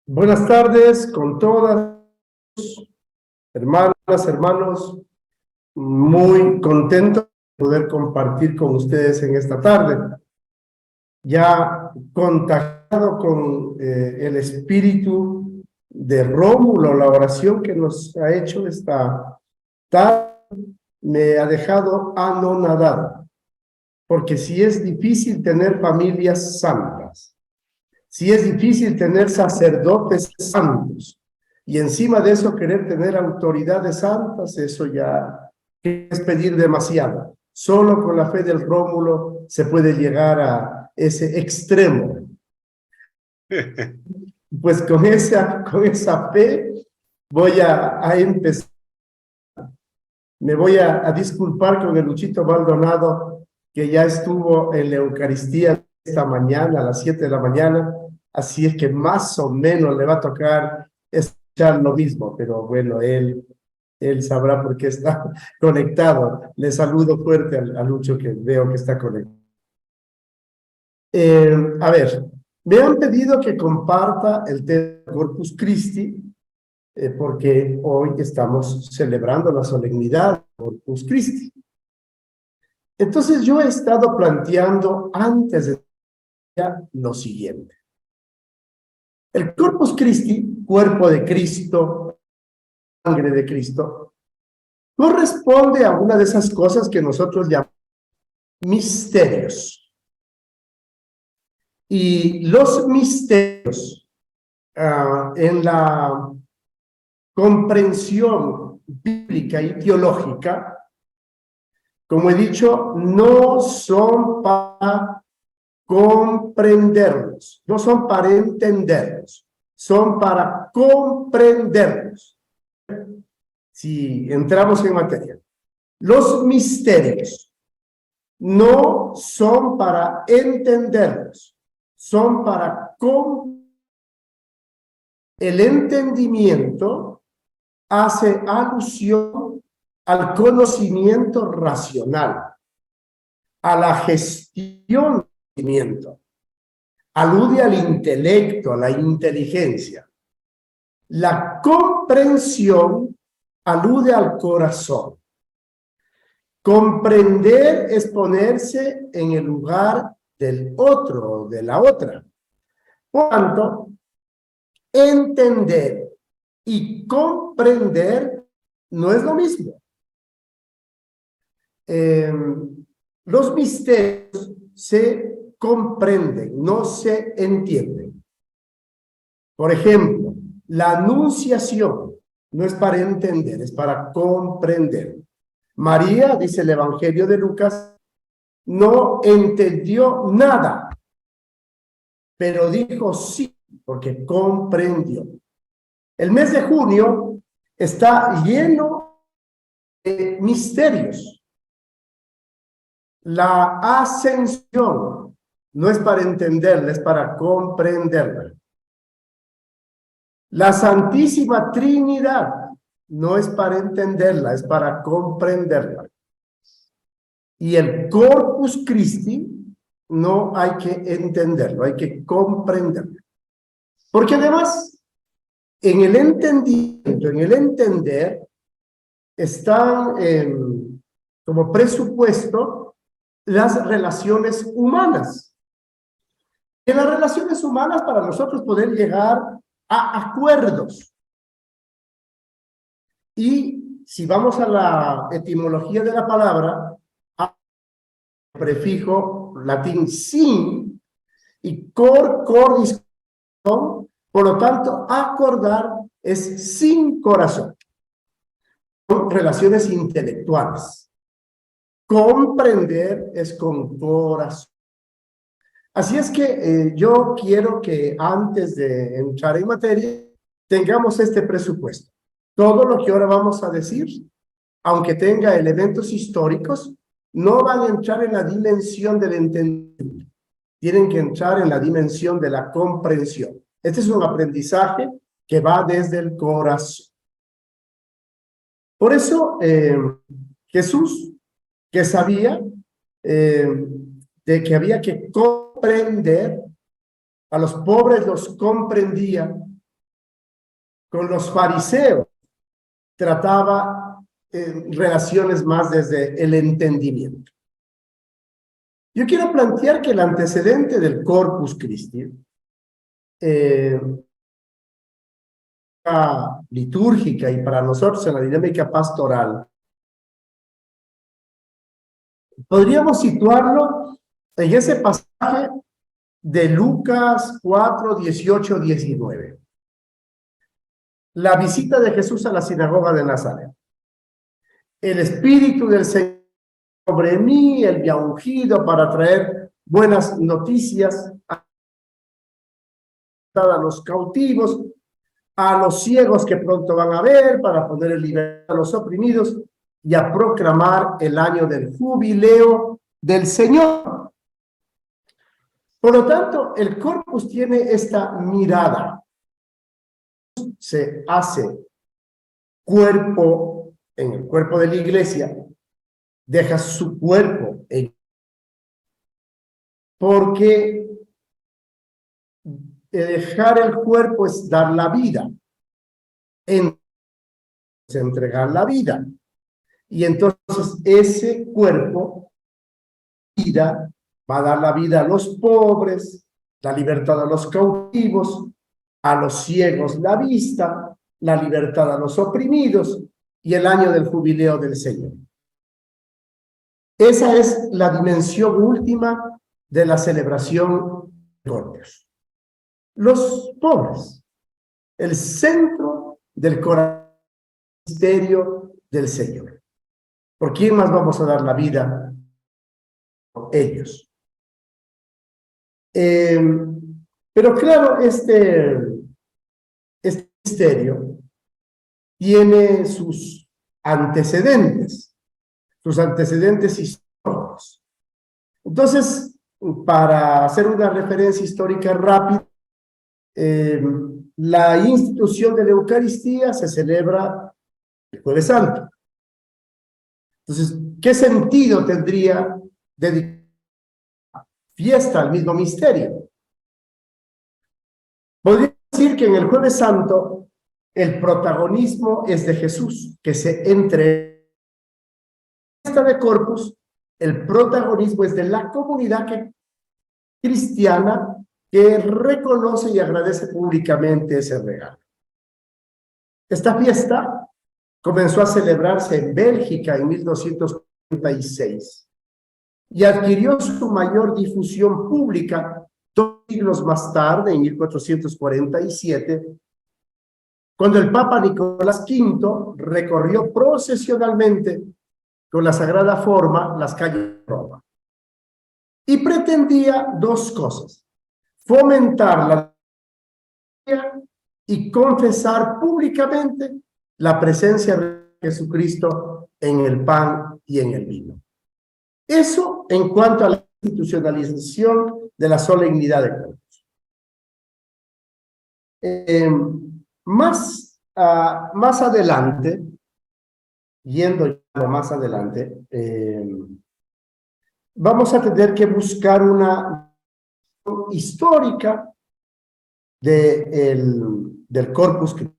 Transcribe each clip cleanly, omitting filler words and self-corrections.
Buenas tardes con todas, hermanas, hermanos. Muy contento de poder compartir con ustedes en esta tarde. Ya contagiado con el espíritu de Rómulo, la oración que nos ha hecho esta tarde me ha dejado anonadado, porque si es difícil tener familias santas, si es difícil tener sacerdotes santos, y encima de eso querer tener autoridades santas, eso ya es pedir demasiado. Solo con la fe del Rómulo se puede llegar a ese extremo. Pues con esa fe voy a empezar. Me voy a disculpar con el Luchito Maldonado, que ya estuvo en la Eucaristía esta mañana, a las 7 de la mañana, así es que más o menos le va a tocar escuchar lo mismo, pero bueno, él sabrá por qué está conectado. Le saludo fuerte a Lucho, que veo que está conectado. A ver, me han pedido que comparta el tema Corpus Christi, porque hoy estamos celebrando la solemnidad de Corpus Christi. Entonces yo he estado planteando antes de lo siguiente. El Corpus Christi, cuerpo de Cristo, sangre de Cristo, corresponde a una de esas cosas que nosotros llamamos misterios. Y los misterios, en la comprensión bíblica y teológica, como he dicho, no son para comprenderlos, no son para entenderlos, son para comprenderlos. Si entramos en materia, los misterios no son para entenderlos, son para comprender. El entendimiento hace alusión al conocimiento racional, a la gestión del conocimiento, alude al intelecto, a la inteligencia. La comprensión alude al corazón. Comprender es ponerse en el lugar del otro, de la otra. Por tanto, entender y comprender no es lo mismo. Los misterios se comprenden, no se entienden. Por ejemplo, la anunciación no es para entender, es para comprender. María, dice el Evangelio de Lucas, no entendió nada, pero dijo sí, porque comprendió. El mes de junio está lleno de misterios. La ascensión no es para entenderla, es para comprenderla. La Santísima Trinidad no es para entenderla, es para comprenderla. Y el Corpus Christi no hay que entenderlo, hay que comprenderlo. Porque además, en el entendimiento, en el entender, están como presupuesto las relaciones humanas. En las relaciones humanas, para nosotros poder llegar a acuerdos. Y si vamos a la etimología de la palabra, prefijo latín sin y cordis, por lo tanto, acordar es sin corazón. Son relaciones intelectuales. Comprender es con corazón. Así es que yo quiero que antes de entrar en materia, tengamos este presupuesto. Todo lo que ahora vamos a decir, aunque tenga elementos históricos, no van a entrar en la dimensión del entendimiento. Tienen que entrar en la dimensión de la comprensión. Este es un aprendizaje que va desde el corazón. Por eso, Jesús, que sabía de que había que comprender, a los pobres los comprendía, con los fariseos trataba relaciones más desde el entendimiento. Yo quiero plantear que el antecedente del Corpus Christi, litúrgica y para nosotros en la dinámica pastoral, podríamos situarlo en ese pasaje de Lucas 4, 18, 19. La visita de Jesús a la sinagoga de Nazaret. El Espíritu del Señor sobre mí, Él me ha ungido para traer buenas noticias a los cautivos, a los ciegos que pronto van a ver, para poner en libertad a los oprimidos y a proclamar el año del jubileo del Señor. Por lo tanto, el Corpus tiene esta mirada. Se hace cuerpo en el cuerpo de la iglesia, deja su cuerpo porque dejar el cuerpo es dar la vida, es entregar la vida. Y entonces ese cuerpo, vida, va a dar la vida a los pobres, la libertad a los cautivos, a los ciegos la vista, la libertad a los oprimidos y el año del jubileo del Señor. Esa es la dimensión última de la celebración de Corpus. Los pobres, el centro del corazón misterio del Señor. ¿Por quién más vamos a dar la vida? Por ellos. Pero claro, este misterio tiene sus antecedentes históricos. Entonces, para hacer una referencia histórica rápida, la institución de la Eucaristía se celebra el Jueves Santo. Entonces, ¿qué sentido tendría dedicar fiesta al mismo misterio? Podría decir que en el Jueves Santo el protagonismo es de Jesús, que se entrega. En la fiesta de Corpus, el protagonismo es de la comunidad cristiana que reconoce y agradece públicamente ese regalo. Esta fiesta comenzó a celebrarse en Bélgica en 1246 y adquirió su mayor difusión pública 2 siglos más tarde, en 1447, cuando el Papa Nicolás V recorrió procesionalmente con la Sagrada Forma las calles de Roma y pretendía 2 cosas: fomentar la y confesar públicamente la presencia de Jesucristo en el pan y en el vino. Eso en cuanto a la institucionalización de la solemnidad de Corpus. Más adelante, yendo más adelante, vamos a tener que buscar una histórica del Corpus Christi.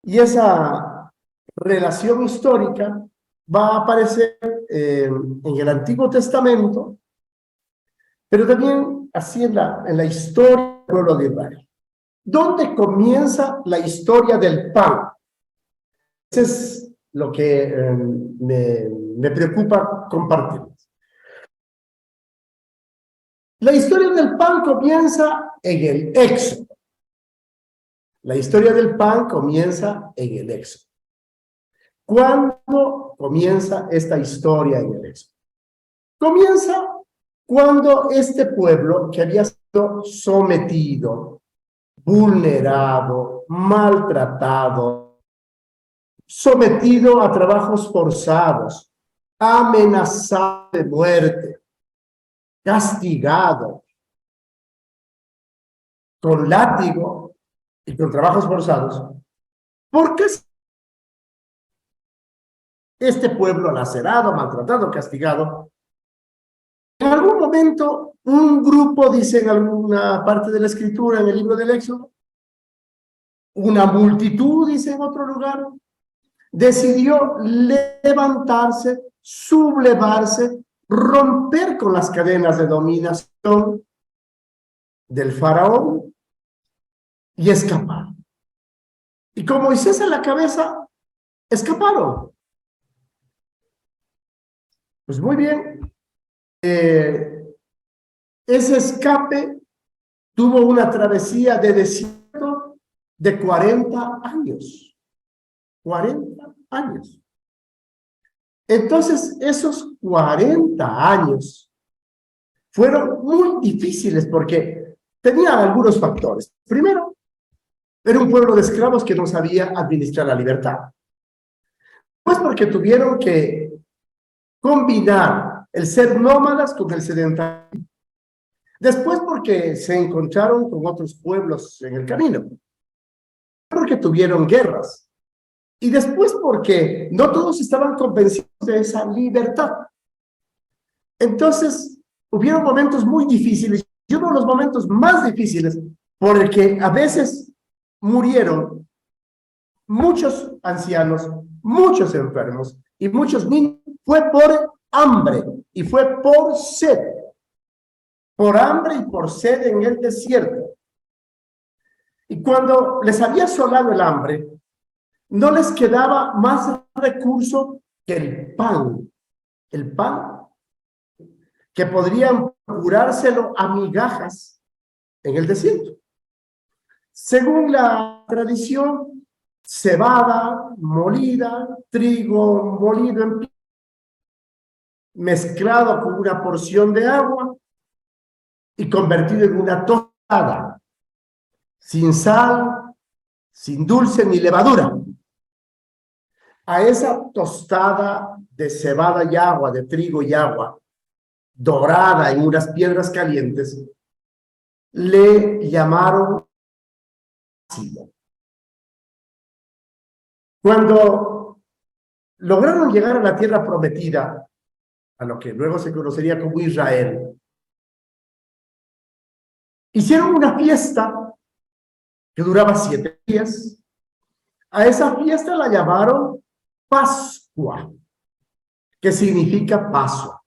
Y esa relación histórica va a aparecer en el Antiguo Testamento, pero también así en la historia del pueblo de Israel. ¿Dónde comienza la historia del pan? Eso es lo que me preocupa compartir. La historia del pan comienza en el Éxodo. La historia del pan comienza en el Éxodo. ¿Cuándo comienza esta historia en el Éxodo? Comienza cuando este pueblo, que había sido sometido, vulnerado, maltratado, sometido a trabajos forzados, amenazado de muerte, castigado con látigo y con trabajos forzados, ¿por qué este pueblo lacerado, maltratado, castigado? En algún momento, un grupo, dice en alguna parte de la Escritura, en el libro del Éxodo, una multitud, dice en otro lugar, decidió levantarse, sublevarse, romper con las cadenas de dominación del faraón y escapar. Y con Moisés a la cabeza, escaparon. Pues muy bien. Ese escape tuvo una travesía de desierto de 40 años. 40 años. Entonces, esos 40 años fueron muy difíciles porque tenían algunos factores. Primero, era un pueblo de esclavos que no sabía administrar la libertad. Pues porque tuvieron que combinar el ser nómadas con el sedentarismo. Después porque se encontraron con otros pueblos en el camino. Porque tuvieron guerras. Y después porque no todos estaban convencidos de esa libertad. Entonces, hubieron momentos muy difíciles. Y uno de los momentos más difíciles, por el que a veces murieron muchos ancianos, muchos enfermos y muchos niños, fue por hambre y fue por sed. Por hambre y por sed en el desierto. Y cuando les había asolado el hambre, no les quedaba más recurso que el pan que podrían curárselo a migajas en el desierto. Según la tradición, cebada molida, trigo molido en mezclado con una porción de agua y convertido en una tostada, sin sal, sin dulce ni levadura. A esa tostada de cebada y agua, de trigo y agua, dorada en unas piedras calientes, le llamaron ácido. Cuando lograron llegar a la tierra prometida, a lo que luego se conocería como Israel, hicieron una fiesta que duraba 7 días. A esa fiesta la llamaron Pascua, que significa paso.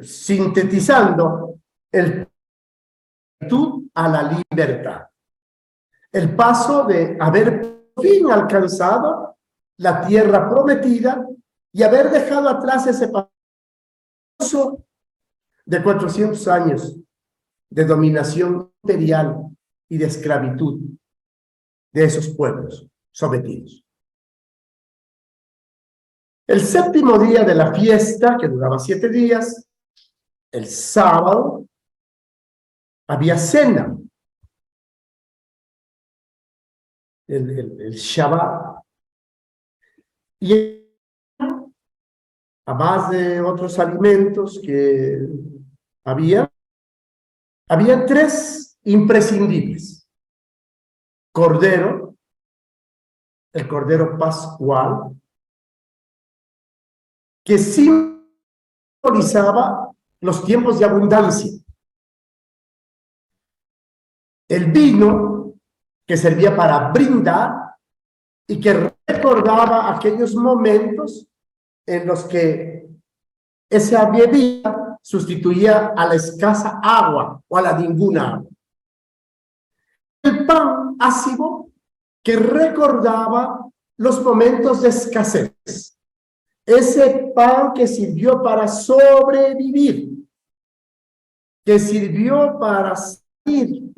Sintetizando el a la libertad. El paso de haber por fin alcanzado la tierra prometida y haber dejado atrás ese paso de 400 años de dominación imperial y de esclavitud de esos pueblos sometidos. El 7º día de la fiesta, que duraba 7 días, el sábado, había cena. El Shabbat. Y además de otros alimentos que había 3 imprescindibles. Cordero, el cordero pascual, que simbolizaba los tiempos de abundancia. El vino, que servía para brindar y que recordaba aquellos momentos en los que esa bebida sustituía a la escasa agua o a la ninguna agua. El pan ácido, que recordaba los momentos de escasez. Ese pan que sirvió para sobrevivir, que sirvió para salir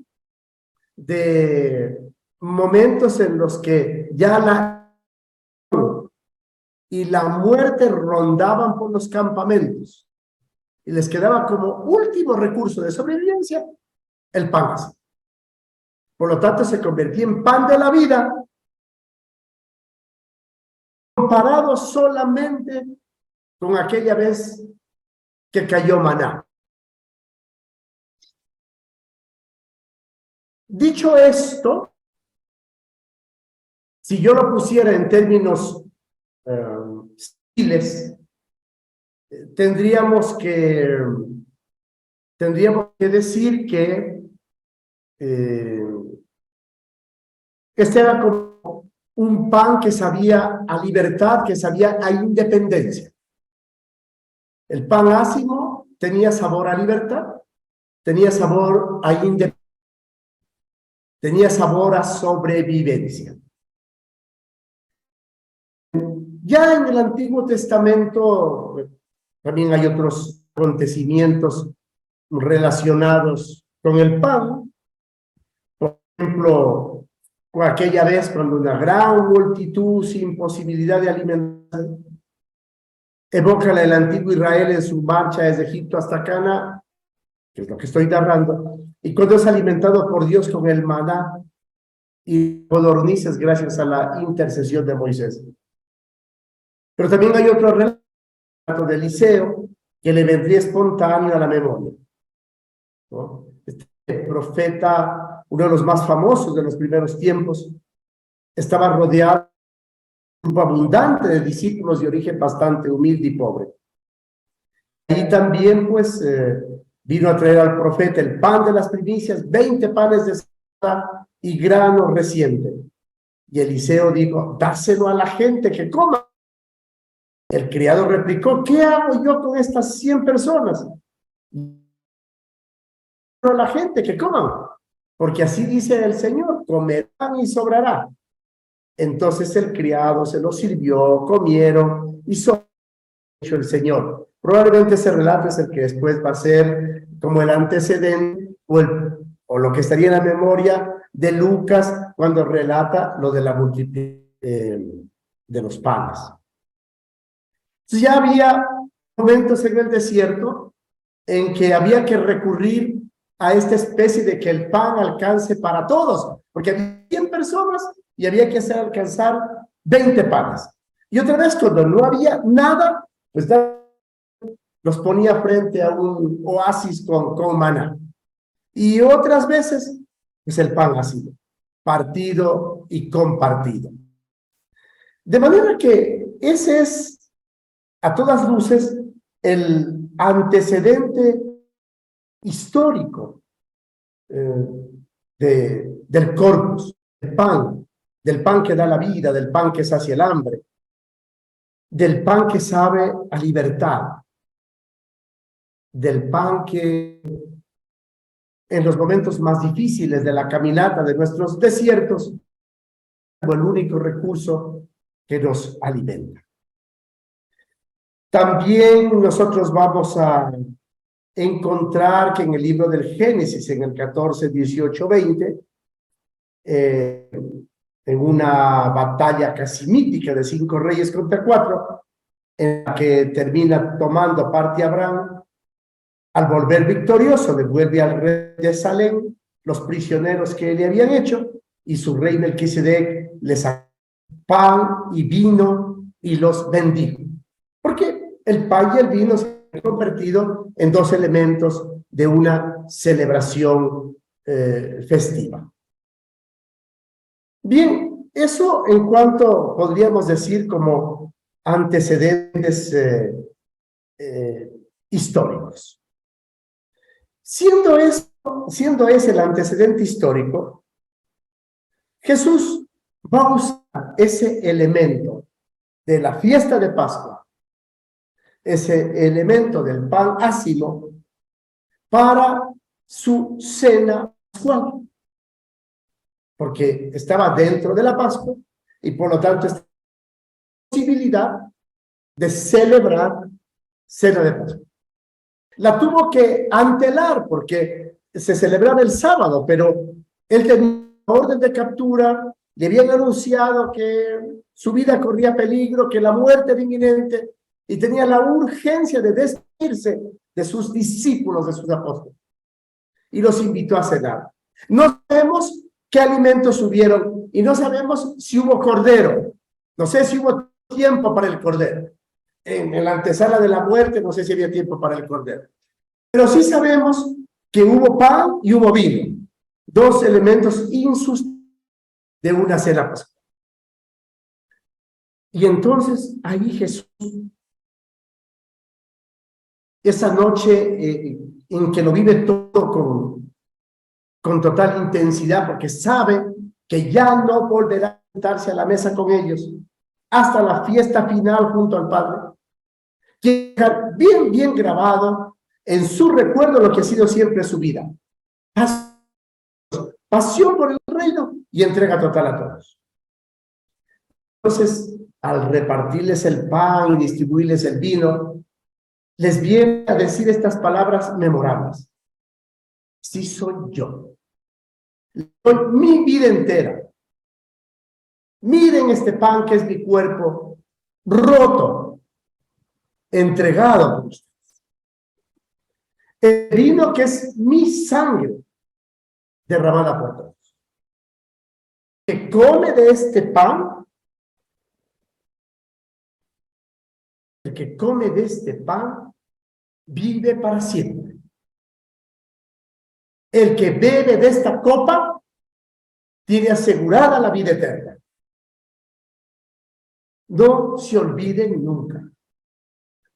de momentos en los que ya la muerte rondaban por los campamentos y les quedaba como último recurso de sobrevivencia el pan ácido. Por lo tanto, se convertía en pan de la vida, comparado solamente con aquella vez que cayó maná. Dicho esto, si yo lo pusiera en términos civiles, tendríamos que decir que Este era como un pan que sabía a libertad, que sabía a independencia. El pan ácimo tenía sabor a libertad, tenía sabor a independencia, tenía sabor a sobrevivencia. Ya en el Antiguo Testamento también hay otros acontecimientos relacionados con el pan. Por ejemplo, aquella vez cuando una gran multitud sin posibilidad de alimentarse evoca el antiguo Israel en su marcha desde Egipto hasta Cana, que es lo que estoy narrando, y cuando es alimentado por Dios con el maná y codornices gracias a la intercesión de Moisés. Pero también hay otro relato de Eliseo que le vendría espontáneo a la memoria, ¿no? Este profeta, uno de los más famosos de los primeros tiempos, estaba rodeado de un grupo abundante de discípulos de origen bastante humilde y pobre. Y también, pues, vino a traer al profeta el pan de las primicias, 20 panes de cebada y grano reciente. Y Eliseo dijo, dáselo a la gente que coma. El criado replicó, ¿qué hago yo con estas 100 personas? A la gente que coman, porque así dice el Señor, comerán y sobrará. Entonces el criado se lo sirvió, comieron y sobró el Señor. Probablemente ese relato es el que después va a ser como el antecedente o lo que estaría en la memoria de Lucas cuando relata lo de la multiplicación de los panes. Entonces ya había momentos en el desierto en que había que recurrir a esta especie de que el pan alcance para todos, porque había 100 personas y había que hacer alcanzar 20 panes. Y otra vez, cuando no había nada, pues los ponía frente a un oasis con maná. Y otras veces, pues el pan ha sido partido y compartido. De manera que ese es, a todas luces, el antecedente histórico del corpus, del pan que da la vida, del pan que sacia el hambre, del pan que sabe a libertad, del pan que en los momentos más difíciles de la caminata de nuestros desiertos, como el único recurso que nos alimenta. También nosotros vamos a encontrar que en el libro del Génesis, en el 14, 18, 20, en una batalla casi mítica de 5 reyes contra 4, en la que termina tomando parte Abraham, al volver victorioso, devuelve al rey de Salem los prisioneros que le habían hecho, y su rey Melquisedec les sacó pan y vino y los bendijo. Porque el pan y el vino se han convertido en dos elementos de una celebración festiva. Bien, eso en cuanto podríamos decir como antecedentes históricos. Siendo ese el antecedente histórico, Jesús va a usar ese elemento de la fiesta de Pascua, ese elemento del pan ácimo, para su cena pascual, porque estaba dentro de la Pascua y por lo tanto esta posibilidad de celebrar cena de Pascua. La tuvo que antelar porque se celebraba el sábado, pero él tenía orden de captura, le habían anunciado que su vida corría peligro, que la muerte era inminente, y tenía la urgencia de despedirse de sus discípulos, de sus apóstoles, y los invitó a cenar. No sabemos qué alimentos hubieron, y no sabemos si hubo cordero. No sé si hubo tiempo para el cordero. En la antesala de la muerte, no sé si había tiempo para el cordero. Pero sí sabemos que hubo pan y hubo vino, dos elementos insustituibles de una cena pascual. Y entonces ahí Jesús, esa noche en que lo vive todo con total intensidad, porque sabe que ya no volverá a sentarse a la mesa con ellos hasta la fiesta final junto al Padre. Quiere dejar bien grabado en su recuerdo lo que ha sido siempre su vida. Pasión por el reino y entrega total a todos. Entonces, al repartirles el pan y distribuirles el vino, les viene a decir estas palabras memorables. Sí soy yo. Soy mi vida entera. Miren este pan que es mi cuerpo roto, entregado por ustedes. El vino que es mi sangre derramada por todos. Que come de este pan, el que come de este pan vive para siempre. El que bebe de esta copa tiene asegurada la vida eterna. No se olviden nunca.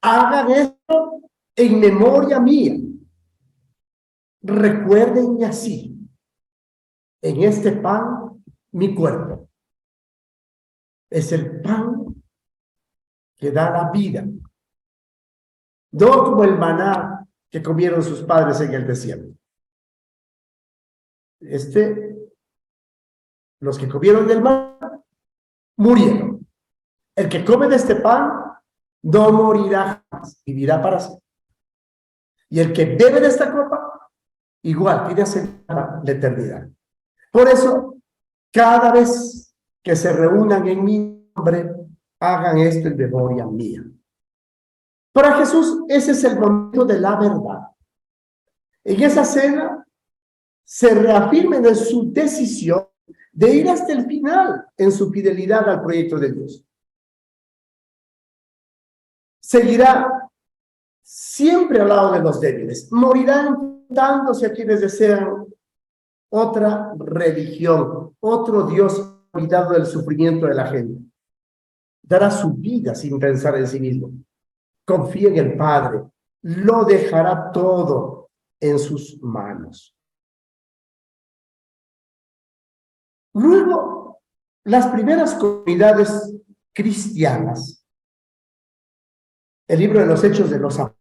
Hagan esto en memoria mía. Recuerden así, en este pan, mi cuerpo. Es el pan que da la vida. No como el maná que comieron sus padres en el desierto. Los que comieron del maná murieron. El que come de este pan no morirá jamás, vivirá para siempre. Y el que bebe de esta copa, igual, tiene asegurada la eternidad. Por eso, cada vez que se reúnan en mi nombre, hagan esto en memoria mía. Para Jesús, ese es el momento de la verdad. En esa cena, se reafirmen en su decisión de ir hasta el final en su fidelidad al proyecto de Dios. Seguirá siempre al lado de los débiles. Morirá enfrentándose a quienes desean otra religión, otro Dios olvidado del sufrimiento de la gente. Dará su vida sin pensar en sí mismo. Confía en el Padre. Lo dejará todo en sus manos. Luego, las primeras comunidades cristianas, el libro de los Hechos de los Apóstoles,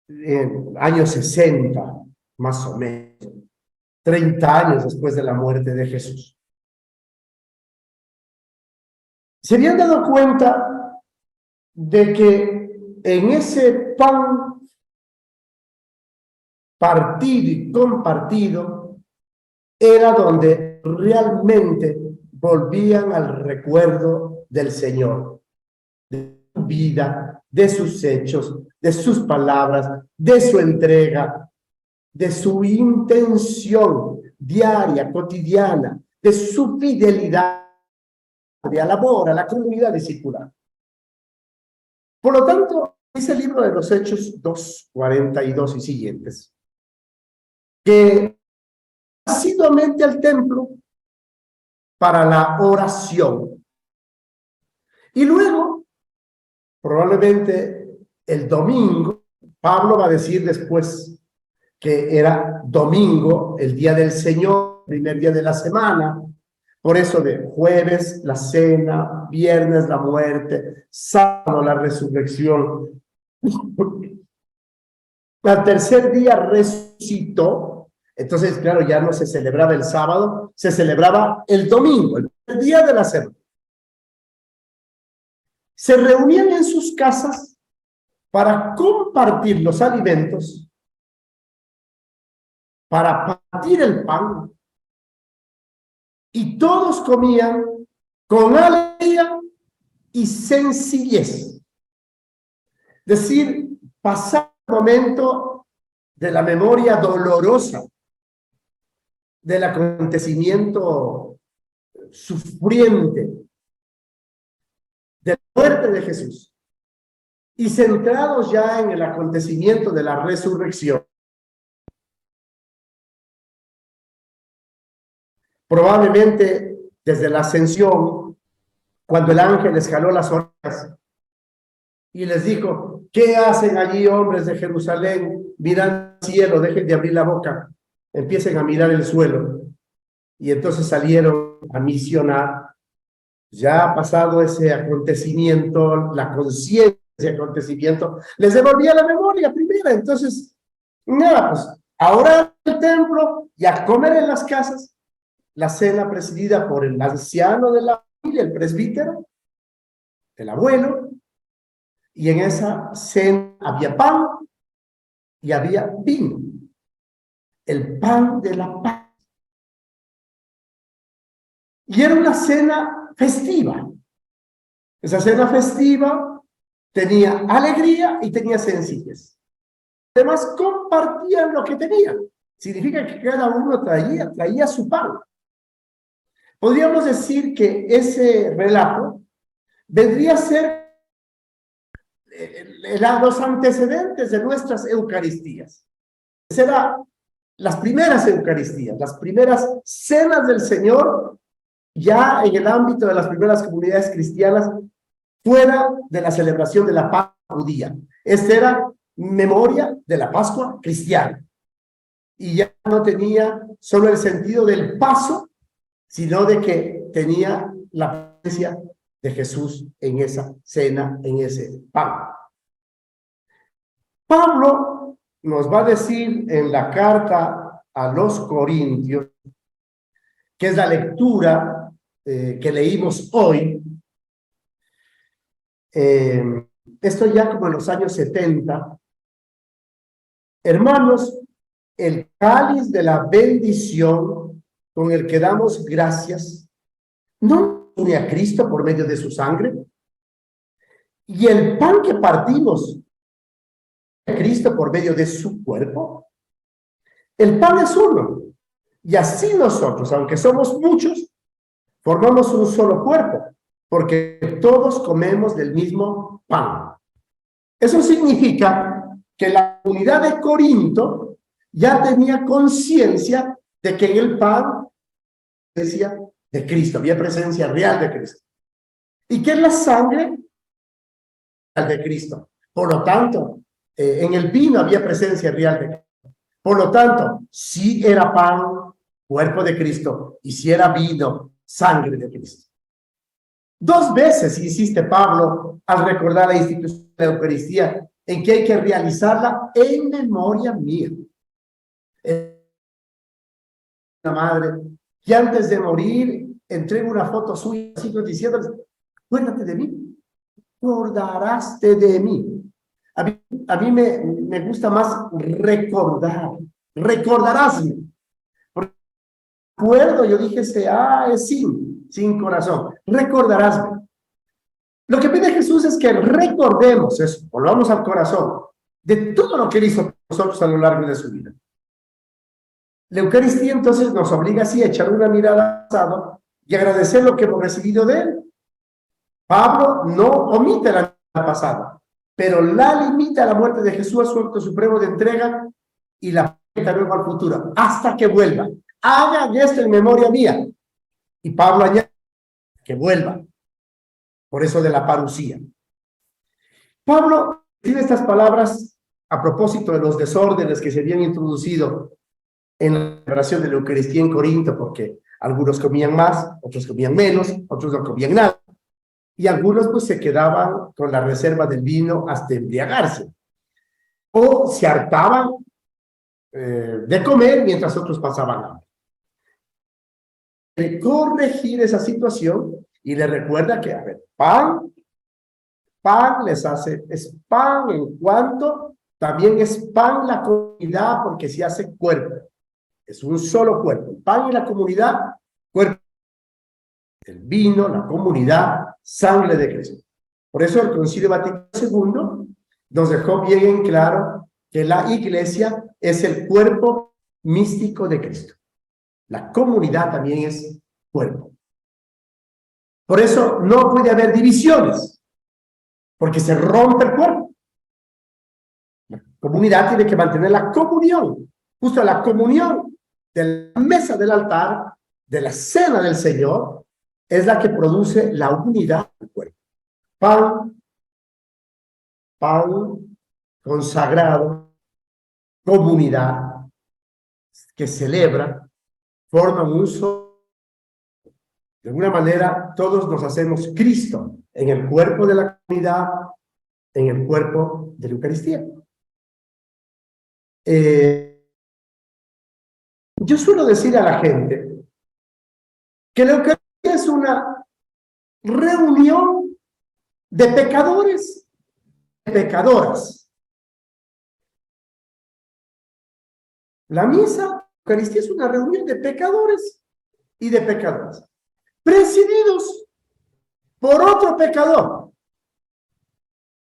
en años 60, más o menos, 30 años después de la muerte de Jesús, se habían dado cuenta de que en ese pan partido y compartido era donde realmente volvían al recuerdo del Señor, de su vida, de sus hechos, de sus palabras, de su entrega, de su intención diaria, cotidiana, de su fidelidad de labor a la comunidad discipular. Por lo tanto, dice el libro de los Hechos 2:42 y siguientes, que asiduamente al templo para la oración. Y luego, probablemente el domingo, Pablo va a decir después que era domingo, el día del Señor, primer día de la semana. Por eso de jueves la cena, viernes la muerte, sábado la resurrección. Al tercer día resucitó. Entonces, claro, ya no se celebraba el sábado, se celebraba el domingo, el día de la semana. Se reunían en sus casas para compartir los alimentos, para partir el pan, y todos comían con alegría y sencillez. Es decir, pasar el momento de la memoria dolorosa del acontecimiento sufriente de la muerte de Jesús y centrados ya en el acontecimiento de la resurrección. Probablemente desde la ascensión, cuando el ángel les jaló las orejas y les dijo: ¿qué hacen allí, hombres de Jerusalén? Mirando al cielo, dejen de abrir la boca. empiecen a mirar el suelo. Y entonces salieron a misionar. Ya ha pasado ese acontecimiento, la conciencia de ese acontecimiento, les devolvía la memoria primera. Entonces, nada, pues ahora el templo y a comer en las casas, la cena presidida por el anciano de la familia, el presbítero, el abuelo, y en esa cena había pan y había vino, el pan de la paz. Y era una cena festiva. Esa cena festiva tenía alegría y tenía sencillez. Además, compartían lo que tenían. Significa que cada uno traía su pan. Podríamos decir que ese relato vendría a ser los antecedentes de nuestras Eucaristías. Serán las primeras Eucaristías, las primeras cenas del Señor, ya en el ámbito de las primeras comunidades cristianas, fuera de la celebración de la Pascua judía. Esta era memoria de la Pascua cristiana. Y ya no tenía solo el sentido del paso, sino de que tenía la presencia de Jesús en esa cena, en ese pan. Pablo nos va a decir en la carta a los Corintios, que es la lectura que leímos hoy, esto ya como en los años 70, hermanos, el cáliz de la bendición con el que damos gracias, ¿no une a Cristo por medio de su sangre? Y el pan que partimos, a Cristo por medio de su cuerpo. El pan es uno, y así nosotros, aunque somos muchos, formamos un solo cuerpo, porque todos comemos del mismo pan. Eso significa que la comunidad de Corinto ya tenía conciencia de que en el pan decía de Cristo, había presencia real de Cristo. Y que en la sangre de Cristo. Por lo tanto, en el vino había presencia real de Cristo. Por lo tanto, si era pan, cuerpo de Cristo, y si era vino, sangre de Cristo. Dos veces insiste Pablo al recordar la institución de la Eucaristía en que hay que realizarla en memoria mía. La madre que antes de morir entrega una foto suya diciendo, acuérdate de mí, acordarás de mí. A mí me gusta más recordar, recordarásme. Porque acuerdo, yo dije es sin corazón, recordarásme. Lo que pide Jesús es que recordemos eso, volvamos al corazón, de todo lo que él hizo por nosotros a lo largo de su vida. La Eucaristía entonces nos obliga así a echar una mirada al pasado y agradecer lo que hemos recibido de él. Pablo no omite la mirada pasada, pero la limita a la muerte de Jesús, a su acto supremo de entrega, y la proyecta luego al futuro, hasta que vuelva. Hagan esto en memoria mía. Y Pablo añade que vuelva. Por eso de la parucía. Pablo escribe estas palabras a propósito de los desórdenes que se habían introducido en la celebración de la Eucaristía en Corinto, porque algunos comían más, otros comían menos, otros no comían nada. Y algunos pues se quedaban con la reserva del vino hasta embriagarse. O se hartaban de comer mientras otros pasaban hambre. De corregir esa situación y le recuerda que, a ver, pan les hace, es pan en cuanto también es pan la comunidad porque se hace cuerpo. Es un solo cuerpo. El pan y la comunidad, cuerpo. El vino, la comunidad, sangre de Cristo. Por eso el Concilio Vaticano II nos dejó bien en claro que la iglesia es el cuerpo místico de Cristo. La comunidad también es cuerpo. Por eso no puede haber divisiones, porque se rompe el cuerpo. La comunidad tiene que mantener la comunión, justo la comunión de la mesa del altar, de la cena del Señor, es la que produce la unidad del cuerpo. Pan consagrado, comunidad, que celebra forman un solo. De alguna manera, todos nos hacemos Cristo en el cuerpo de la comunidad, en el cuerpo de la Eucaristía. Yo suelo decir a la gente que la Eucaristía es una reunión de pecadores, de pecadoras. La misa, la Eucaristía es una reunión de pecadores y de pecadoras, presididos por otro pecador,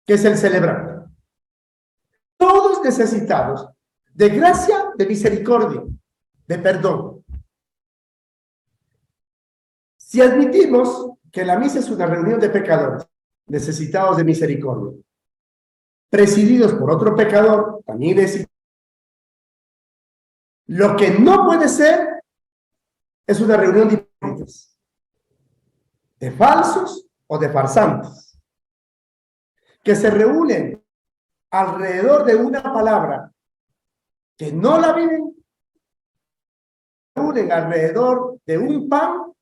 que es el celebrante. Todos necesitados de gracia, de misericordia, de perdón. Si admitimos que la misa es una reunión de pecadores necesitados de misericordia, presididos por otro pecador, también es. Lo que no puede ser es una reunión de hipócritas, de falsos o de farsantes, que se reúnen alrededor de una palabra que no la viven, se reúnen alrededor de un pan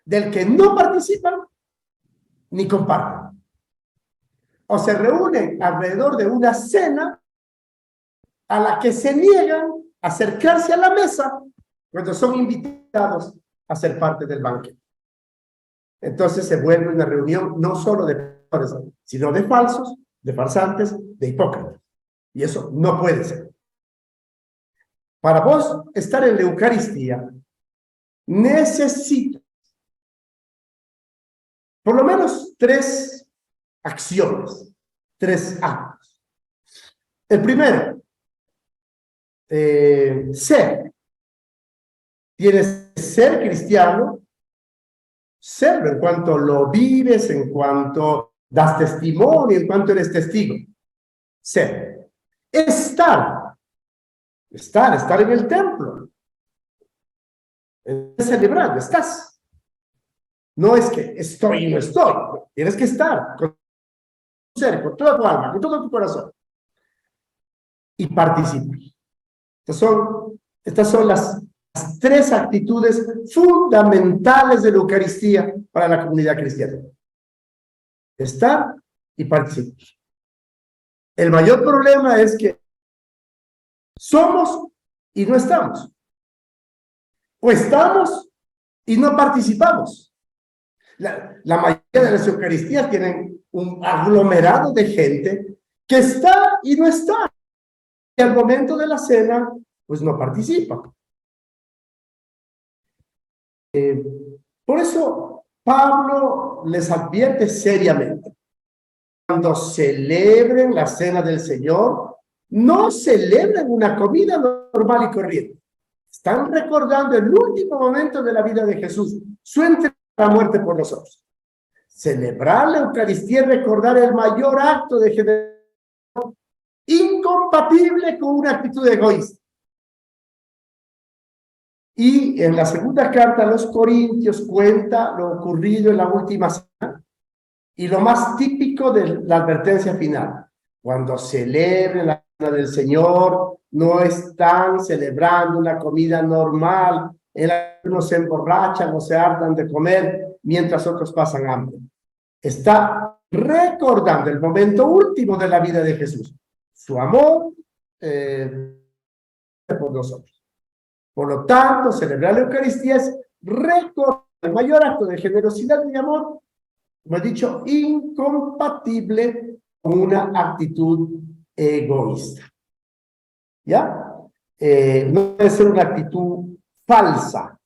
del que no participan ni comparten, o se reúnen alrededor de una cena a la que se niegan a acercarse a la mesa cuando son invitados a ser parte del banquete. Entonces se vuelve una reunión no solo de pecadores, sino de falsos, de farsantes, de hipócritas. Y eso no puede ser. Para vos estar en la Eucaristía, necesitas por lo menos 3 acciones, 3 actos. El primero, ser. Tienes que ser cristiano, serlo en cuanto lo vives, en cuanto das testimonio, en cuanto eres testigo. Ser. Estar en el templo. Celebrando, estás. No es que estoy y no estoy. Tienes que estar con tu ser, con toda tu alma, con todo tu corazón. Y participar. Estas son las 3 actitudes fundamentales de la Eucaristía para la comunidad cristiana. Estar y participar. El mayor problema es que somos y no estamos. O estamos y no participamos. La mayoría de las Eucaristías tienen un aglomerado de gente que está y no está. Y al momento de la cena, pues no participa. Por eso Pablo les advierte seriamente. Cuando celebren la cena del Señor, no celebren una comida normal y corriente. Están recordando el último momento de la vida de Jesús, su entrega a la muerte por nosotros. Celebrar la Eucaristía es recordar el mayor acto de generosidad, incompatible con una actitud egoísta. Y en la segunda carta a los Corintios cuenta lo ocurrido en la última cena y lo más típico de la advertencia final. Cuando celebren la cena del Señor, no están celebrando una comida normal en la que unos se emborrachan o se hartan de comer mientras otros pasan hambre. Está recordando el momento último de la vida de Jesús, su amor por nosotros. Por lo tanto, celebrar la Eucaristía es recordar el mayor acto de generosidad y de amor, como he dicho, incompatible con una actitud egoísta. ¿Ya? No puede ser una actitud falsa.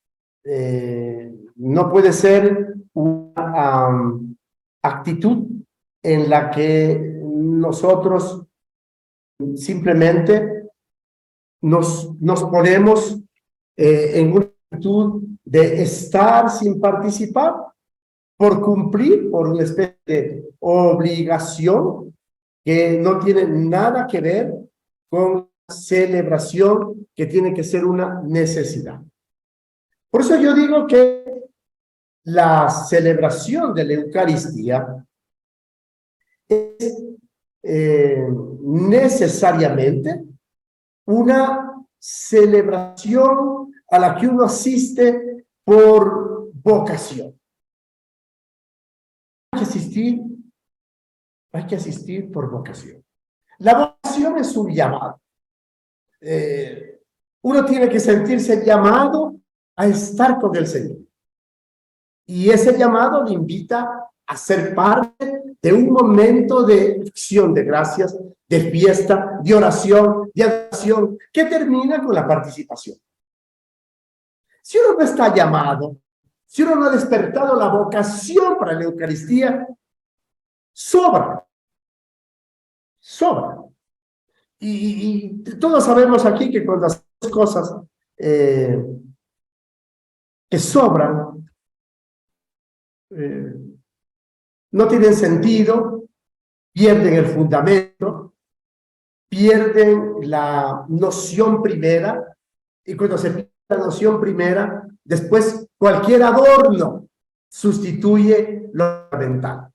No puede ser una actitud en la que nosotros simplemente nos ponemos en una actitud de estar sin participar por cumplir, por una especie de obligación que no tiene nada que ver con celebración, que tiene que ser una necesidad. Por eso yo digo que la celebración de la Eucaristía es necesariamente una celebración a la que uno asiste por vocación. Hay que asistir por vocación. La vocación es un llamado. Uno tiene que sentirse llamado a estar con el Señor. Y ese llamado le invita a ser parte de un momento de acción de gracias, de fiesta, de oración, de adoración, que termina con la participación. Si uno no está llamado, si uno no ha despertado la vocación para la Eucaristía, sobra. Y todos sabemos aquí que cuando hacemos cosas que sobran, no tienen sentido, pierden el fundamento, pierden la noción primera, y cuando se pierde la noción primera, después cualquier adorno sustituye lo fundamental.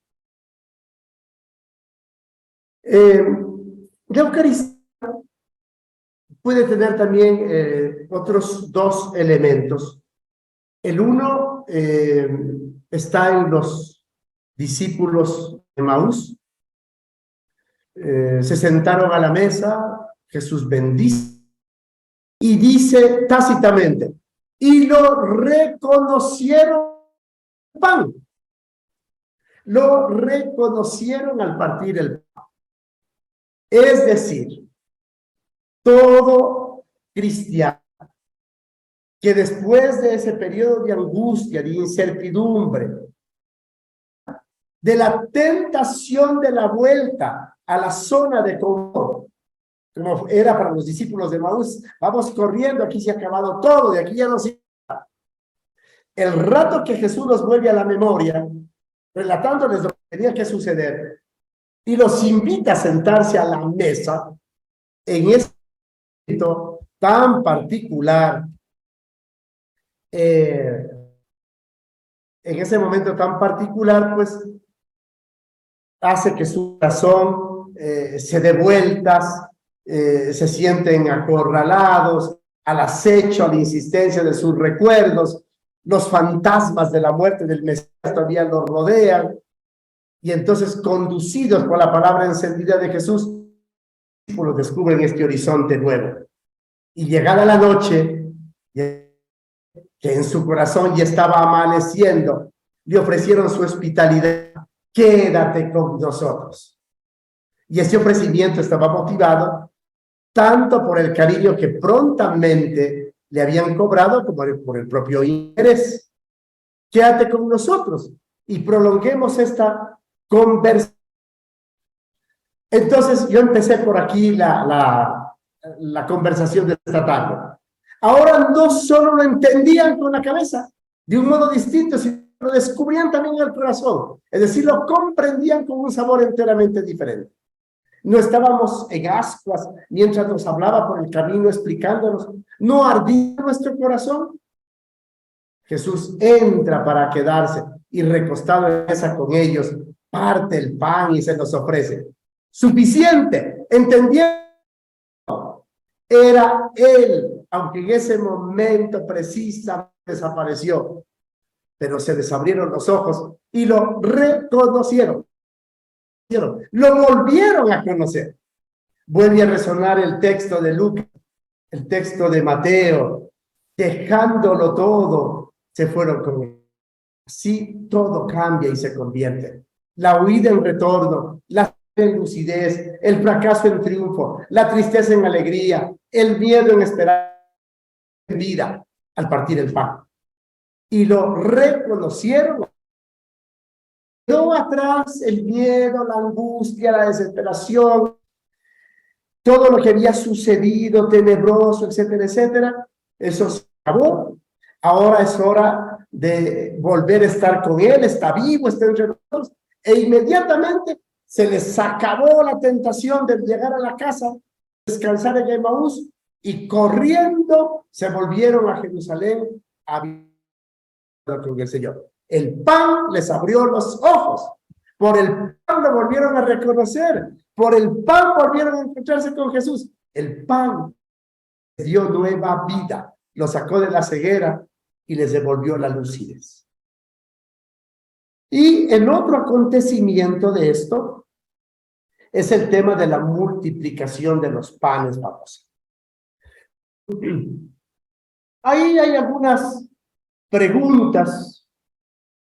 La Eucaristía puede tener también otros dos elementos. El uno está en los discípulos de Emaús. Se sentaron a la mesa, Jesús bendice y dice tácitamente, y lo reconocieron pan. Lo reconocieron al partir el pan. Es decir, todo cristiano que después de ese periodo de angustia, de incertidumbre, de la tentación de la vuelta a la zona de confort, como era para los discípulos de Emaús, vamos corriendo, aquí se ha acabado todo, de aquí ya no se... El rato que Jesús nos vuelve a la memoria, relatándoles lo que tenía que suceder, y los invita a sentarse a la mesa, en ese momento tan particular, pues hace que su corazón se dé vueltas, se sienten acorralados, al acecho, a la insistencia de sus recuerdos, los fantasmas de la muerte del Mesías todavía los rodean, y entonces, conducidos por la palabra encendida de Jesús, los discípulos descubren este horizonte nuevo. Y llegada la noche, que en su corazón ya estaba amaneciendo, le ofrecieron su hospitalidad. Quédate con nosotros. Y ese ofrecimiento estaba motivado tanto por el cariño que prontamente le habían cobrado como por el propio interés. Quédate con nosotros y prolonguemos esta conversación. Entonces yo empecé por aquí la conversación de esta tarde. Ahora no solo lo entendían con la cabeza de un modo distinto, sino lo descubrían también en el corazón, es decir, lo comprendían con un sabor enteramente diferente. No estábamos en ascuas mientras nos hablaba por el camino explicándonos, no ardía nuestro corazón. Jesús entra para quedarse y recostado en la mesa con ellos, parte el pan y se los ofrece. Suficiente, entendiendo. Era él, aunque en ese momento precisamente desapareció, pero se les abrieron los ojos y lo reconocieron. Lo volvieron a conocer. Vuelve a resonar el texto de Lucas, el texto de Mateo, dejándolo todo, se fueron con él. Así todo cambia y se convierte. La huida en retorno, la en lucidez, el fracaso en triunfo, la tristeza en alegría, el miedo en esperanza, en vida, al partir el pan. Y lo reconocieron. Quedó atrás el miedo, la angustia, la desesperación, todo lo que había sucedido, tenebroso, etcétera, etcétera. Eso se acabó. Ahora es hora de volver a estar con él, está vivo, está entre nosotros, e inmediatamente se les acabó la tentación de llegar a la casa, descansar en Emaús, y corriendo se volvieron a Jerusalén a vivir con el Señor. El pan les abrió los ojos. Por el pan lo volvieron a reconocer. Por el pan volvieron a encontrarse con Jesús. El pan dio nueva vida, los sacó de la ceguera y les devolvió la lucidez. Y el otro acontecimiento de esto es el tema de la multiplicación de los panes, vamos. Ahí hay algunas preguntas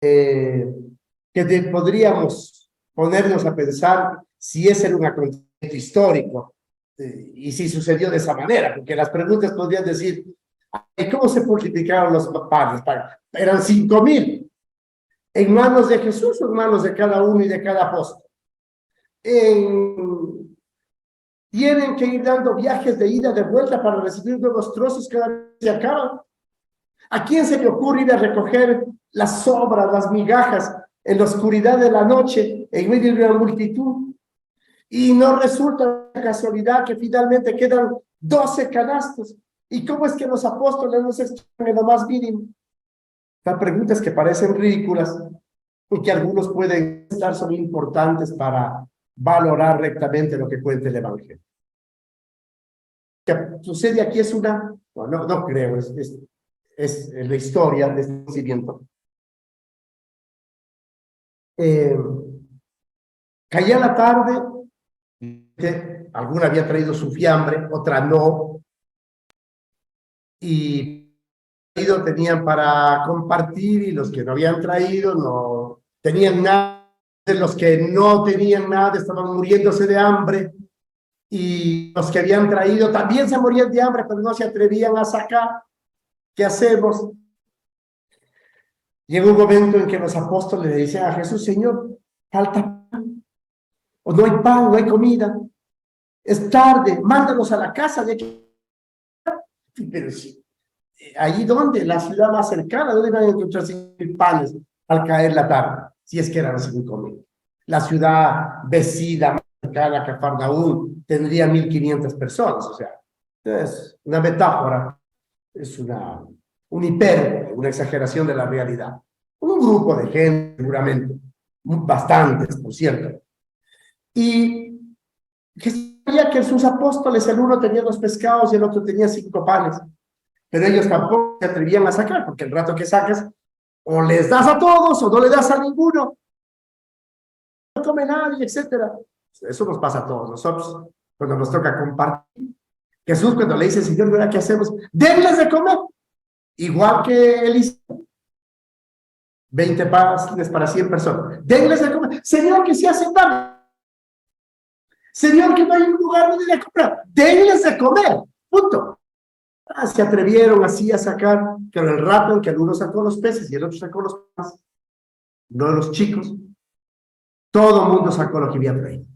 que podríamos ponernos a pensar si ese era un acontecimiento histórico y si sucedió de esa manera, porque las preguntas podrían decir, ¿cómo se multiplicaron los panes? Eran 5,000. ¿En manos de Jesús o en manos de cada uno y de cada apóstol? Tienen que ir dando viajes de ida, de vuelta para recibir nuevos trozos cada vez que se acaban. ¿A quién se le ocurre ir a recoger las sobras, las migajas en la oscuridad de la noche, en medio de una multitud? Y no resulta casualidad que finalmente quedan 12 canastos. ¿Y cómo es que los apóstoles no se están en lo más mínimo? Son preguntas que parecen ridículas y que algunos pueden estar, son importantes para valorar rectamente lo que cuenta el Evangelio. ¿Qué sucede aquí? Es una, no creo, es la historia de este nacimiento. Caía la tarde, alguna había traído su fiambre, otra no, y tenían para compartir, y los que no habían traído no tenían nada, los que no tenían nada estaban muriéndose de hambre, y los que habían traído también se morían de hambre, pero no se atrevían a sacar. ¿Qué hacemos? Llega un momento en que los apóstoles le dicen a Jesús, Señor, falta pan, o no hay pan, no hay comida, es tarde, mándanos a la casa de que... Pero sí, ¿allí dónde? La ciudad más cercana, ¿dónde van a encontrar 5,000 panes al caer la tarde? Si es que eran 5,000. La ciudad vecina, más cercana a Cafarnaúm, tendría 1,500 personas, o sea, es una metáfora, es un hipérbole, una exageración de la realidad. Un grupo de gente, seguramente, bastantes, por cierto. Y que sabía que sus apóstoles, el uno tenía 2 pescados y el otro tenía 5 panes. Pero ellos tampoco se atrevían a sacar, porque el rato que sacas, o les das a todos o no le das a ninguno. No come nadie, etc. Eso nos pasa a todos nosotros, cuando nos toca compartir. Jesús, cuando le dice, Señor, ¿verdad qué hacemos? Denles de comer. Igual que Eliseo. 20 panes para 100 personas. Denles de comer. Señor, que se hacen daño. Señor, que no hay un lugar donde ir a comprar. Denles de comer. Punto. Se atrevieron así a sacar, pero el rato en que el uno sacó los peces y el otro sacó los panes, no los chicos, todo el mundo sacó lo que había traído.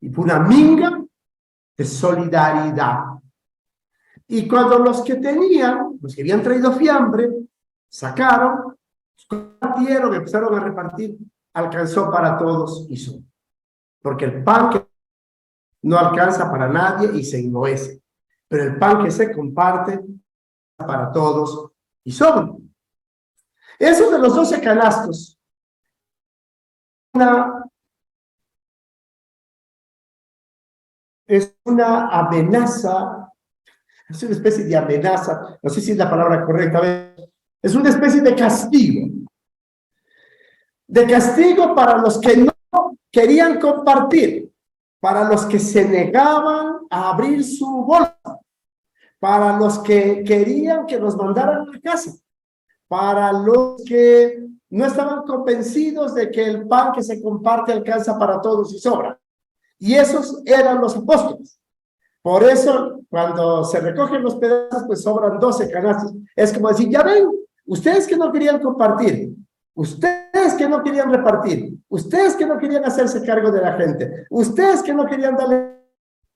Y fue una minga de solidaridad. Y cuando los que tenían, los que habían traído fiambre, sacaron, compartieron, empezaron a repartir, alcanzó para todos y son. Porque el pan que no alcanza para nadie y se enmohece. Pero el pan que se comparte para todos y sobra. Eso de los 12 canastos. Es una amenaza, es una especie de amenaza, no sé si es la palabra correcta, es una especie de castigo. De castigo para los que no querían compartir, para los que se negaban a abrir su bolsa, para los que querían que los mandaran a la casa, para los que no estaban convencidos de que el pan que se comparte alcanza para todos y sobra. Y esos eran los apóstoles. Por eso, cuando se recogen los pedazos, pues sobran 12 canastos. Es como decir, ya ven, ustedes que no querían compartir, ustedes que no querían repartir, ustedes que no querían hacerse cargo de la gente, ustedes que no querían darle,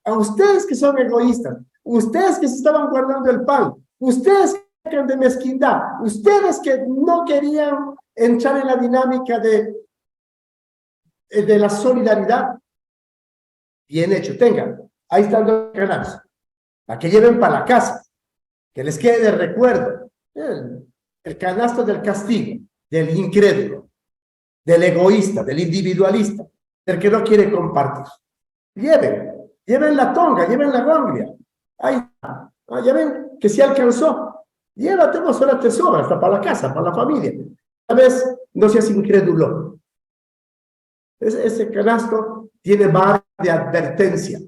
a ustedes que son egoístas, ustedes que se estaban guardando el pan, ustedes que eran de mezquindad, ustedes que no querían entrar en la dinámica de la solidaridad. Bien hecho, tengan, ahí están los canastos, para que lleven para la casa, que les quede de recuerdo el canasto del castigo, del incrédulo, del egoísta, del individualista, del que no quiere compartir. Lleven, Lleven la tonga, lleven la gongria. Ahí, ya ven que se alcanzó. Llévate, vos ahora te sobra, hasta para la casa, para la familia. A vez, no seas incrédulo. Ese canasto tiene marca de advertencia,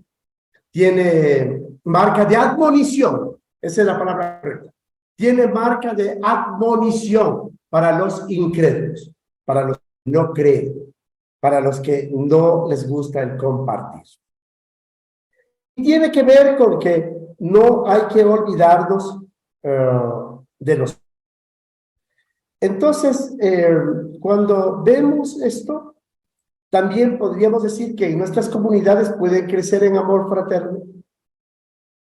tiene marca de admonición. Esa es la palabra correcta. Tiene marca de admonición para los incrédulos, para los que no creen, para los que no les gusta el compartir. Y tiene que ver con que no hay que olvidarnos de los. Entonces, cuando vemos esto, también podríamos decir que en nuestras comunidades pueden crecer en amor fraterno.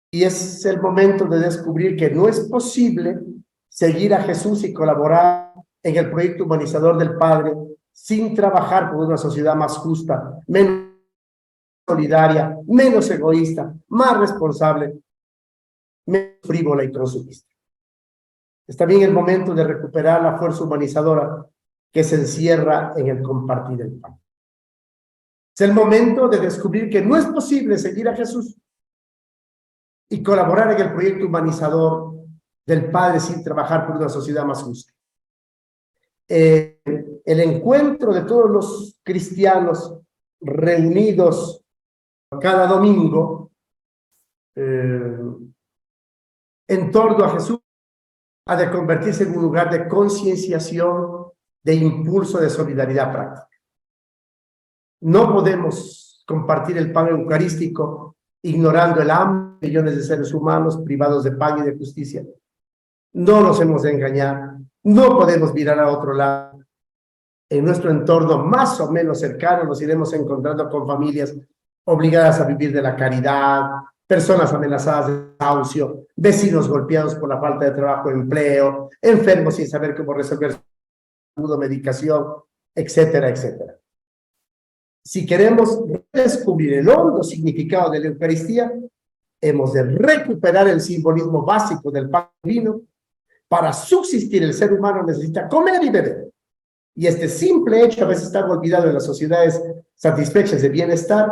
Y es el momento de descubrir que no es posible seguir a Jesús y colaborar en el proyecto humanizador del Padre sin trabajar por una sociedad más justa, menos solidaria, menos egoísta, más responsable, menos frívola y consumista. Es también el momento de recuperar la fuerza humanizadora que se encierra en el compartir el pan. Es el momento de descubrir que no es posible seguir a Jesús y colaborar en el proyecto humanizador del Padre sin trabajar por una sociedad más justa. El encuentro de todos los cristianos reunidos cada domingo en torno a Jesús ha de convertirse en un lugar de concienciación, de impulso de solidaridad práctica. No podemos compartir el pan eucarístico ignorando el hambre de millones de seres humanos privados de pan y de justicia. No nos hemos de engañar, no podemos mirar a otro lado. En nuestro entorno más o menos cercano nos iremos encontrando con familias obligadas a vivir de la caridad, personas amenazadas de desahucio, vecinos golpeados por la falta de trabajo o empleo, enfermos sin saber cómo resolver su medicación, etcétera, etcétera. Si queremos descubrir el hondo significado de la Eucaristía, hemos de recuperar el simbolismo básico del pan y vino. Para subsistir, el ser humano necesita comer y beber. Y este simple hecho a veces está olvidado en las sociedades satisfechas de bienestar,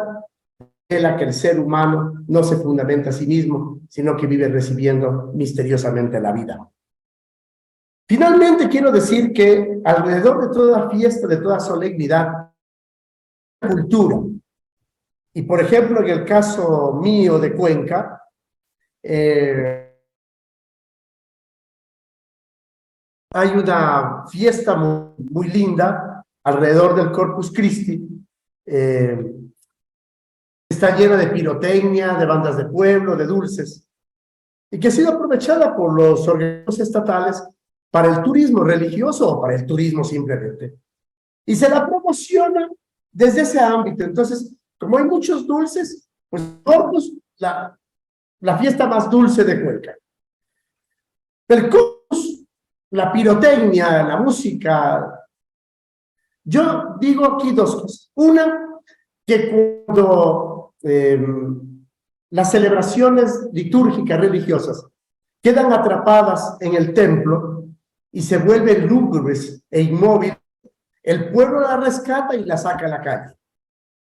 revela que el ser humano no se fundamenta a sí mismo, sino que vive recibiendo misteriosamente la vida. Finalmente, quiero decir que alrededor de toda fiesta, de toda solemnidad, cultura. Y por ejemplo, en el caso mío de Cuenca, hay una fiesta muy linda alrededor del Corpus Christi. Está llena de pirotecnia, de bandas de pueblo, de dulces, y que ha sido aprovechada por los organismos estatales para el turismo religioso o para el turismo simplemente. Y se la promociona desde ese ámbito. Entonces, como hay muchos dulces, pues Corpus, la fiesta más dulce de Cuenca. El Corpus, la pirotecnia, la música. Yo digo aquí dos cosas. Una, que cuando las celebraciones litúrgicas religiosas quedan atrapadas en el templo y se vuelven lúgubres e inmóviles, el pueblo la rescata y la saca a la calle.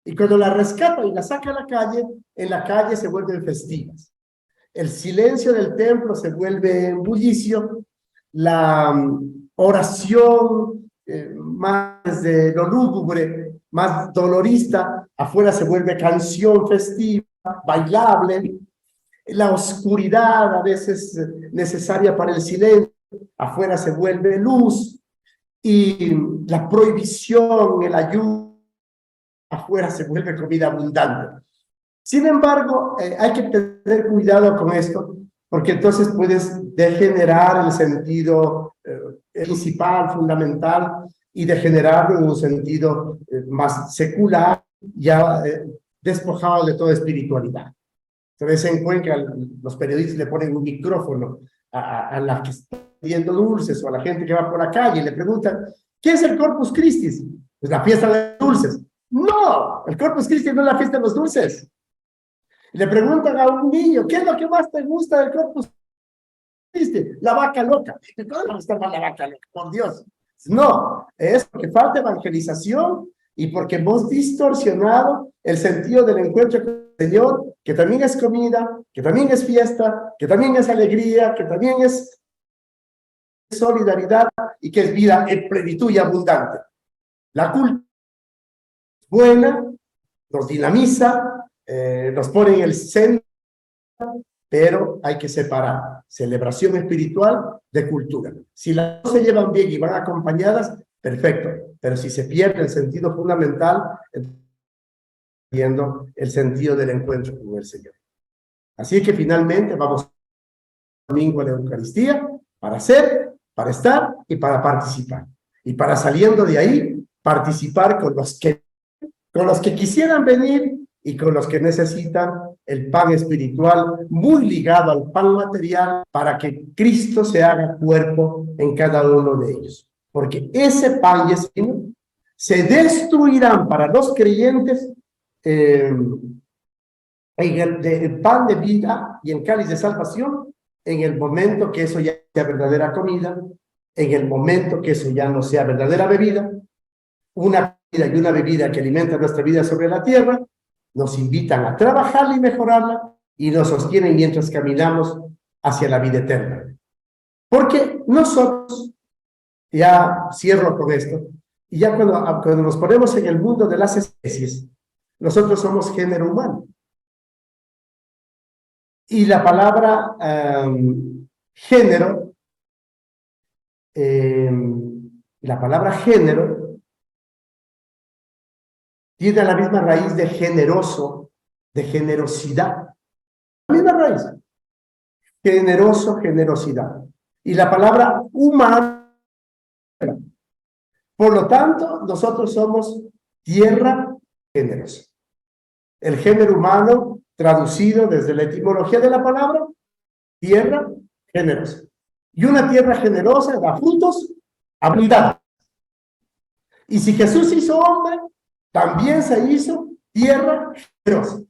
Y cuando la rescata y la saca a la calle, en la calle se vuelven festivas. El silencio del templo se vuelve bullicio, la oración más de lo lúgubre, más dolorista, afuera se vuelve canción festiva, bailable, la oscuridad a veces necesaria para el silencio, afuera se vuelve luz, y la prohibición, el ayuno, afuera se vuelve comida abundante. Sin embargo, hay que tener cuidado con esto, porque entonces puedes degenerar el sentido principal, fundamental, y degenerarlo en un sentido más secular, ya despojado de toda espiritualidad. Entonces en Cuenca los periodistas le ponen un micrófono a la que está pidiendo dulces o a la gente que va por la calle y le preguntan, ¿qué es el Corpus Christi? Pues la fiesta de los dulces. No, el Corpus Christi no es la fiesta de los dulces. Le preguntan a un niño, ¿qué es lo que más te gusta del Corpus Christi? La vaca loca. ¿Cómo va a estar mal la vaca loca? Por Dios. No, es porque falta evangelización y porque hemos distorsionado el sentido del encuentro con Señor, que también es comida, que también es fiesta, que también es alegría, que también es solidaridad y que es vida en plenitud y abundante. La cultura es buena, nos dinamiza, nos pone en el centro, pero hay que separar celebración espiritual de cultura. Si las dos se llevan bien y van acompañadas, perfecto, pero si se pierde el sentido fundamental, viendo el sentido del encuentro con el Señor. Así que finalmente vamos domingo a la Eucaristía para ser, para estar y para participar. Y para saliendo de ahí, participar con los que quisieran venir y con los que necesitan el pan espiritual muy ligado al pan material para que Cristo se haga cuerpo en cada uno de ellos. Porque ese pan y ese vino se destruirán para los creyentes en el pan de vida y el cáliz de salvación en el momento que eso ya sea verdadera comida, en el momento que eso ya no sea verdadera bebida, una comida y una bebida que alimenta nuestra vida sobre la tierra, nos invitan a trabajarla y mejorarla y nos sostienen mientras caminamos hacia la vida eterna. Porque nosotros, ya cierro con esto, y ya cuando nos ponemos en el mundo de las especies, nosotros somos género humano. Y la palabra género, tiene la misma raíz de generoso, de generosidad. La misma raíz. Generoso, generosidad. Y la palabra humano. Por lo tanto, nosotros somos tierra generosa. El género humano, traducido desde la etimología de la palabra, tierra generosa. Y una tierra generosa da frutos abundantes. Y si Jesús hizo hombre, también se hizo tierra generosa.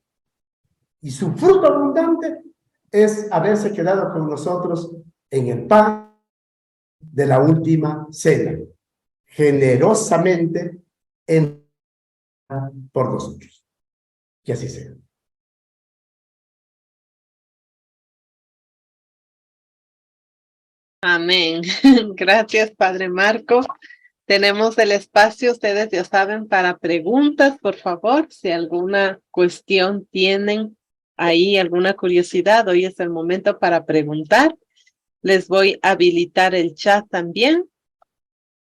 Y su fruto abundante es haberse quedado con nosotros en el pan de la última cena, generosamente por nosotros. Que así sea. Amén. Gracias, Padre Marco. Tenemos el espacio, ustedes ya saben, para preguntas, por favor. Si alguna cuestión tienen ahí, alguna curiosidad, hoy es el momento para preguntar. Les voy a habilitar el chat también